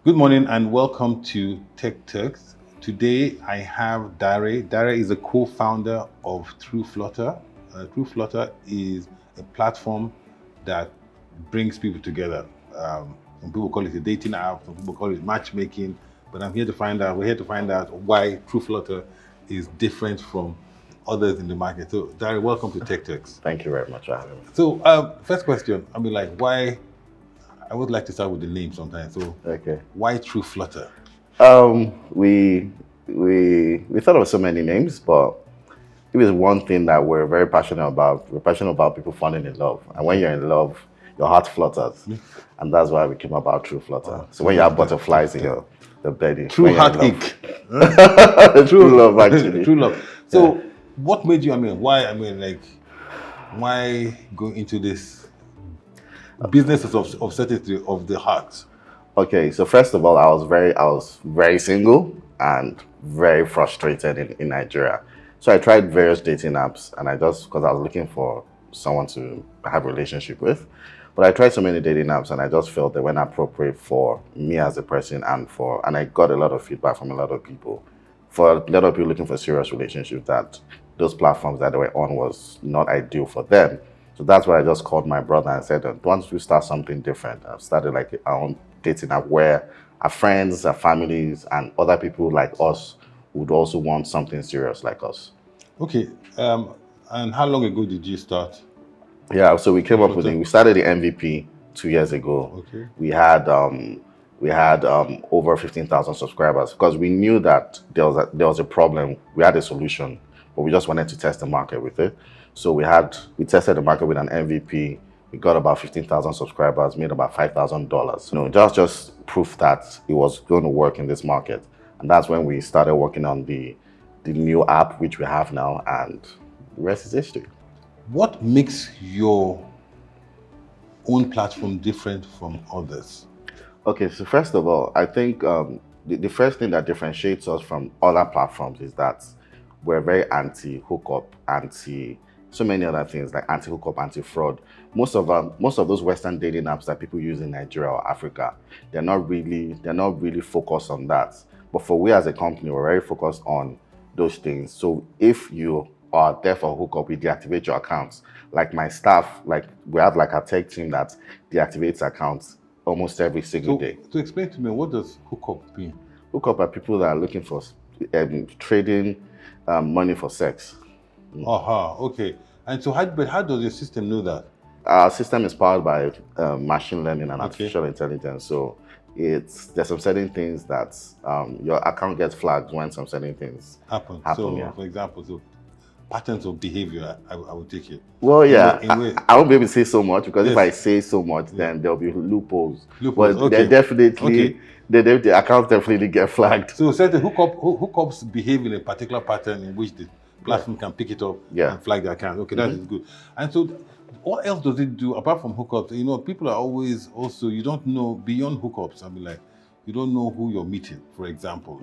Good morning and welcome to Techturks. Today I have Dare. Dare is a co-founder of True Flutter. True Flutter is a platform that brings people together. Some people call it a dating app, some people call it matchmaking, but we're here to find out why True Flutter is different from others in the market. So Dare, welcome to Techturks. Thank you very much for having me. So first question, why I would like to start with the name sometimes. So, Okay. why True Flutter? We thought of so many names, but it was one thing that we're very passionate about. We're passionate about people falling in love, and when you're in love, your heart flutters, and that's why we came about True Flutter. So when you have butterflies in your belly, True heartache. true love, actually. True love. So, what made you? Why go into this business of certainty of the heart? Okay, so first of all, I was very single and very frustrated in Nigeria. So I tried various dating apps, and because I was looking for someone to have a relationship with, but I tried so many dating apps, and I just felt they weren't appropriate for me as a person, and I got a lot of feedback from a lot of people. For a lot of people looking for serious relationships, that those platforms that they were on was not ideal for them. So that's why I just called my brother and said, once we start something different, I've started like our own dating app where our friends, our families, and other people like us would also want something serious like us. Okay. And how long ago did you start? Yeah, so we came up with it. We started the MVP 2 years ago. Okay. We had over 15,000 subscribers because we knew that there was a problem. We had a solution, but we just wanted to test the market with it. So we tested the market with an MVP. We got about 15,000 subscribers, made about $5,000. Just proof that it was going to work in this market. And that's when we started working on the new app, which we have now, and the rest is history. What makes your own platform different from others? Okay, so first of all, I think the first thing that differentiates us from other platforms is that we're very anti-hookup, so many other things like anti-hookup, anti-fraud. Most of those Western dating apps that people use in Nigeria or Africa, they're not really focused on that. But for we as a company, we're very focused on those things. So if you are there for hookup, we deactivate your accounts. Like my staff, like we have like a tech team that deactivates accounts almost every single day. To explain to me, what does hookup mean? Hookup are people that are looking for trading money for sex. Okay. And so, how does your system know that? Our system is powered by machine learning and artificial intelligence. So there's some certain things that your account gets flagged when some certain things happen. So, for example, patterns of behavior, I would take it. Well, yeah, I won't be able to say so much because if I say so much, then there'll be loopholes. But okay. The accounts definitely get flagged. So, certain hookups behave in a particular pattern in which the platform can pick it up and flag the account. Okay, that is good. And so, what else does it do apart from hookups? People are always also, you don't know beyond hookups. You don't know who you're meeting. For example,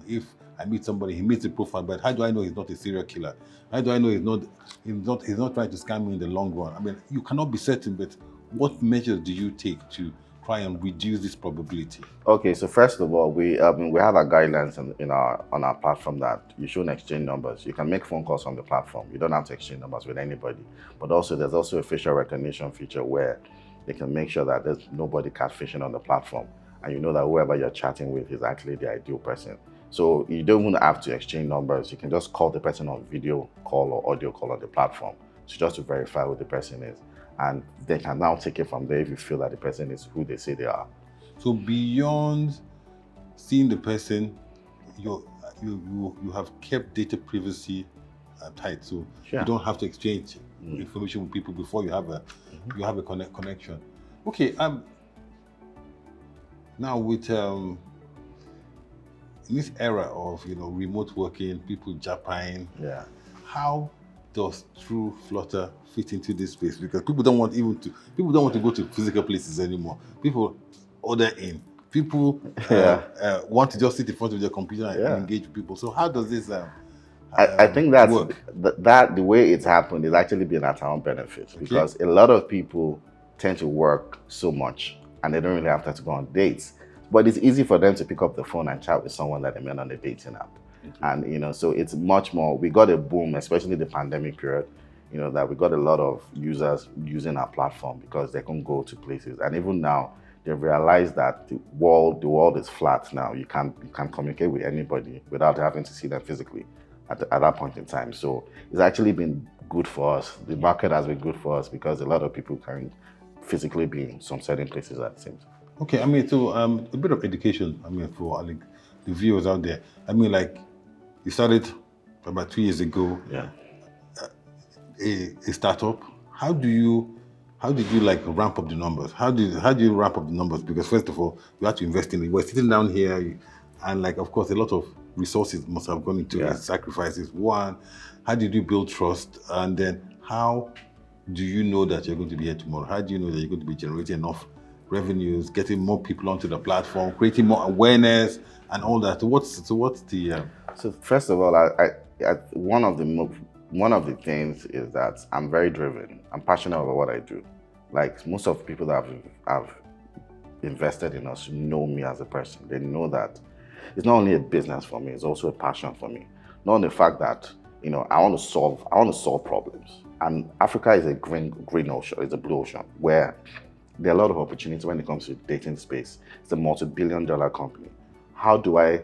if I meet somebody, he meets a profile, but how do I know he's not a serial killer? How do I know he's not trying to scam me in the long run? You cannot be certain, but what measures do you take to try and reduce this probability? Okay, so first of all, we have our guidelines on our platform that you shouldn't exchange numbers. You can make phone calls on the platform. You don't have to exchange numbers with anybody. But also, there's also a facial recognition feature where they can make sure that there's nobody catfishing on the platform, and you know that whoever you're chatting with is actually the ideal person. So you don't even have to exchange numbers. You can just call the person on video call or audio call on the platform. So just to verify who the person is. And they can now take it from there if you feel that the person is who they say they are. So beyond seeing the person, you have kept data privacy tight. So you don't have to exchange information with people before you have a connection. Okay. Now with in this era of remote working, people japping, how does True Flutter fit into this space? Because people don't want to go to physical places anymore. People order in. People want to just sit in front of their computer and engage with people. So how does this I think that's work? that the way it's happened is actually been at our own benefit because a lot of people tend to work so much and they don't really have time to go on dates. But it's easy for them to pick up the phone and chat with someone that they met on a dating app. And, you know, so it's much more, we got a boom, especially the pandemic period, you know, that we got a lot of users using our platform because they can go to places. And even now, they've realized that the world is flat now. You can communicate with anybody without having to see them physically at that point in time. So it's actually been good for us. The market has been good for us because a lot of people can physically be in some certain places at the same time. Okay, I mean, so a bit of education, I mean, for like the viewers out there. I mean, like, you started about 2 years ago. Yeah. A startup. How did you like ramp up the numbers? How do you ramp up the numbers? Because first of all, you had to invest in it. We're sitting down here, and like, of course, a lot of resources must have gone into it, sacrifices. One, how did you build trust? And then how do you know that you're going to be here tomorrow? How do you know that you're going to be generating enough revenues, getting more people onto the platform, creating more awareness and all that? So what's the So first of all, one of the things is that I'm very driven. I'm passionate about what I do. Like most of the people that have invested in us know me as a person. They know that it's not only a business for me, it's also a passion for me. Not only the fact that, you know, I want to solve problems. And Africa is a green ocean, it's a blue ocean, where there are a lot of opportunities when it comes to dating space. It's a multi-billion-dollar company. How do I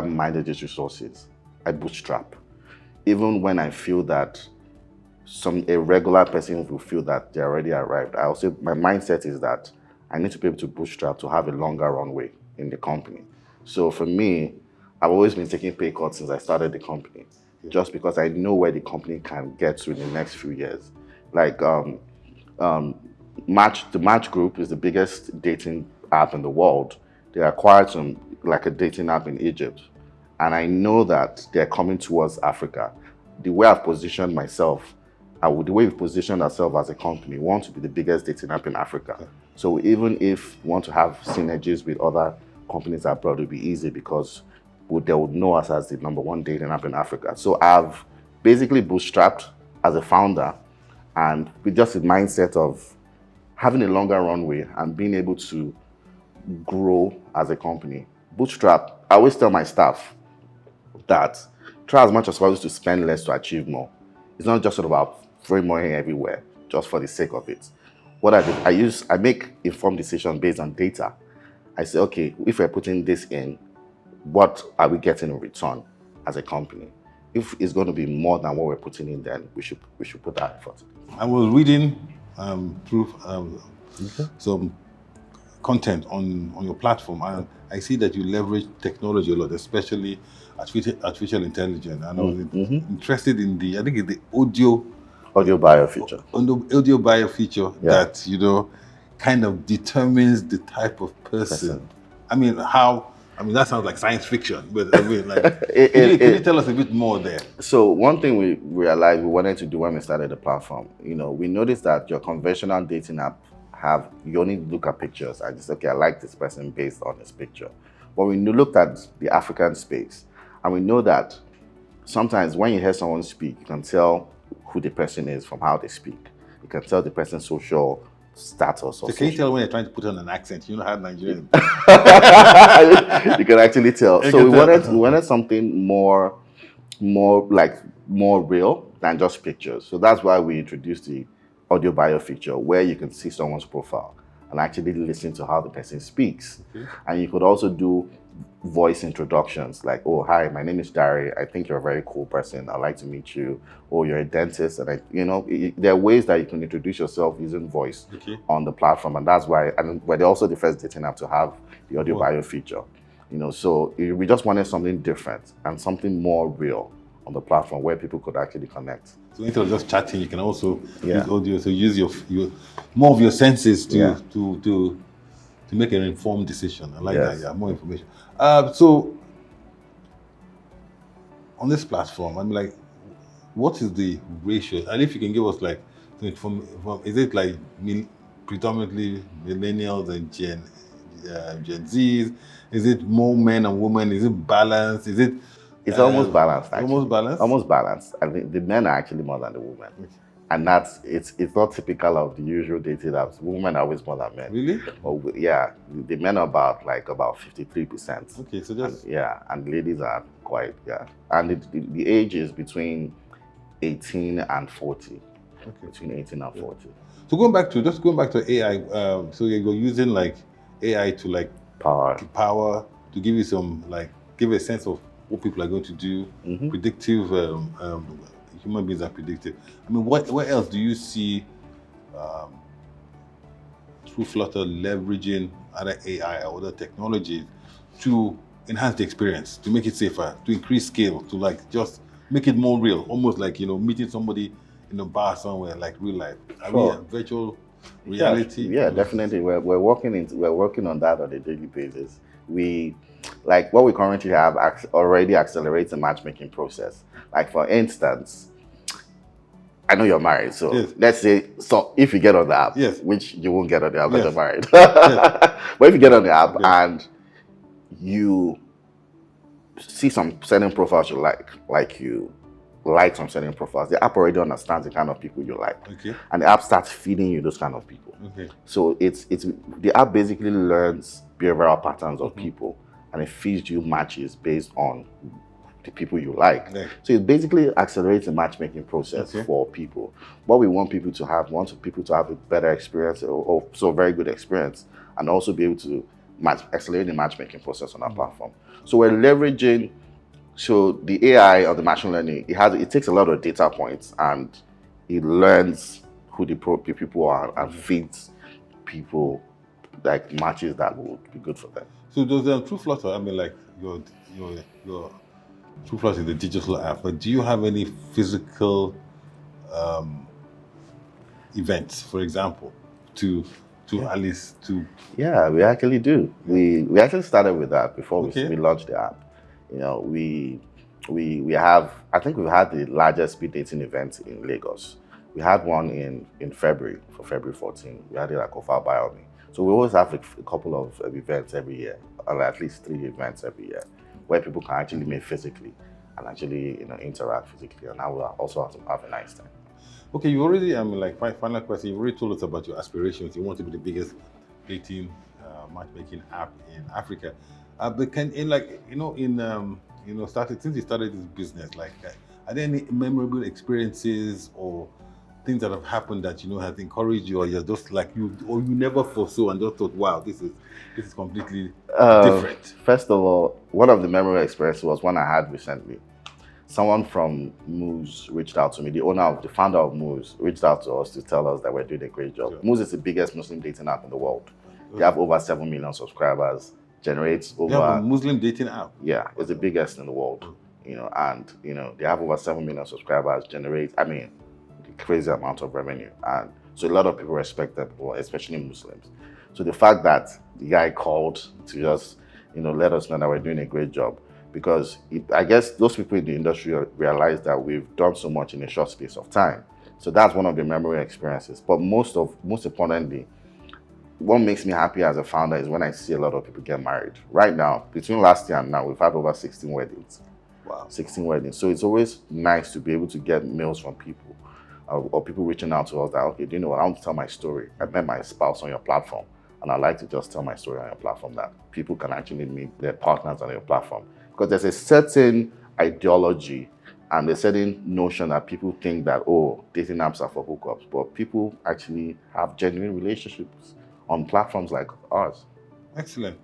manage these resources? I bootstrap. Even when I feel that a regular person will feel that they already arrived, my mindset is that I need to be able to bootstrap to have a longer runway in the company. So for me, I've always been taking pay cuts since I started the company, just because I know where the company can get to in the next few years. Like the Match Group is the biggest dating app in the world. They acquired a dating app in Egypt. And I know that they're coming towards Africa. The way I've positioned myself, the way we've positioned ourselves as a company, we want to be the biggest dating app in Africa. So even if we want to have synergies with other companies abroad, it'll be easy because they would know us as the #1 dating app in Africa. So I've basically bootstrapped as a founder, and with just a mindset of having a longer runway and being able to grow as a company. Bootstrap, I always tell my staff that try as much as possible to spend less to achieve more. It's not just about throwing money everywhere just for the sake of it. What I do, I make informed decisions based on data. I say, okay, if we're putting this in, what are we getting in return as a company? If it's going to be more than what we're putting in, then we should put that effort. I was reading through some content on your platform, and I see that you leverage technology a lot, especially artificial intelligence. And I was interested in I think it's the audio bio feature. On the audio bio feature that, you know, kind of determines the type of person. I mean, that sounds like science fiction, but I mean, like, can you tell us a bit more there? So one thing we realized we wanted to do when we started the platform, you know, we noticed that your conventional dating app you only look at pictures and just, okay, I like this person based on this picture. But when you looked at the African space, and we know that sometimes when you hear someone speak, you can tell who the person is from how they speak. You can tell the person's social status. So can you tell when you're trying to put on an accent? You know how Nigerian. You can actually tell. So we wanted something more real than just pictures. So that's why we introduced the audio bio feature, where you can see someone's profile and actually listen to how the person speaks. And you could also do voice introductions like, oh, hi, my name is Dari. I think you're a very cool person. I'd like to meet you. Or you're a dentist. And there are ways that you can introduce yourself using voice on the platform. And that's why, we're also the first dating app to have the audio bio feature. You know, so we just wanted something different and something more real on the platform where people could actually connect. So instead of just chatting, you can also use audio. So use your more of your senses to make an informed decision. I like that. Yeah, more information. So on this platform, I'm like, what is the ratio? And if you can give us like, is it like predominantly millennials and Gen Zs? Is it more men and women? Is it balanced? It's almost balanced, actually. Almost balanced? Almost balanced. I think the men are actually more than the women. And it's not typical of the usual dating apps. Women are always more than men. Really? Yeah, the men are about 53%. Okay, so just and ladies are quite and the age is between 18 and 40. okay. Between 18 and 40. So going back to AI, so you're using like AI to like power to give you some give a sense of what people are going to do. Predictive, human beings are predictive. I mean, what else do you see True Flutter leveraging other AI or other technologies to enhance the experience, to make it safer, to increase scale, to just make it more real, almost like meeting somebody in a bar somewhere, like real life. I mean, virtual reality. Yeah, definitely. We're working on that on a daily basis. We what we currently have already accelerates the matchmaking process. Like for instance, I know you're married, so let's say if you get on the app, which you won't get on the app because you're married. But if you get on the app and you see some certain profiles you you like some certain profiles, the app already understands the kind of people you like. Okay. And the app starts feeding you those kind of people. Okay. So it's the app basically learns behavioral patterns of people and it feeds you matches based on the people you like. So it basically accelerates the matchmaking process for people. What we want people to have, people to have a better experience or so very good experience and also be able to accelerate the matchmaking process on our platform. So we're leveraging the AI or the machine learning, it takes a lot of data points and it learns who the people are and feeds people matches that would be good for them. So does True Flutter, I mean your True Flutter is the digital app, but do you have any physical events, for example, to at least to? Yeah, we actually do. We actually started with that before we launched the app. We have, I think we've had the largest speed dating event in Lagos. We had one in February, for February 14. We had it at Kofar Biomi. So we always have a couple of events every year, or at least 3 events every year, where people can actually meet physically and actually interact physically, and I will also have a nice time. Okay, you already, final question, you already told us about your aspirations. You want to be the biggest dating matchmaking app in Africa. But since you started this business, are there any memorable experiences or things that have happened that has encouraged you, or you're just you never foresaw and just thought, wow, this is completely different? First of all, one of the memorable experiences was one I had recently. Someone from Moose reached out to me. The founder of Moose reached out to us to tell us that we're doing a great job. Moose is the biggest Muslim dating app in the world. They have over 7 million subscribers. Generates over. They have a Muslim dating app. Yeah, it's the biggest in the world. And they have over 7 million subscribers. Generates, a crazy amount of revenue, and so a lot of people respect them, especially Muslims. So the fact that the guy called to just let us know that we're doing a great job, because I guess those people in the industry realize that we've done so much in a short space of time. So that's one of the memorable experiences. But most importantly, what makes me happy as a founder is when I see a lot of people get married. Right now, between last year and now, we've had over 16 weddings. Wow. 16 weddings. So it's always nice to be able to get mails from people or people reaching out to us that, okay, do you know what, I want to tell my story. I met my spouse on your platform, and I like to just tell my story on your platform, that people can actually meet their partners on your platform. Because there's a certain ideology and a certain notion that people think that, dating apps are for hookups, but people actually have genuine relationships on platforms like ours. Excellent.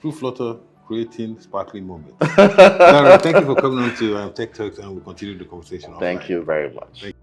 True Flutter, creating sparkling moments. Darren, thank you for coming on to Techturks, and we'll continue the conversation. Thank you very much.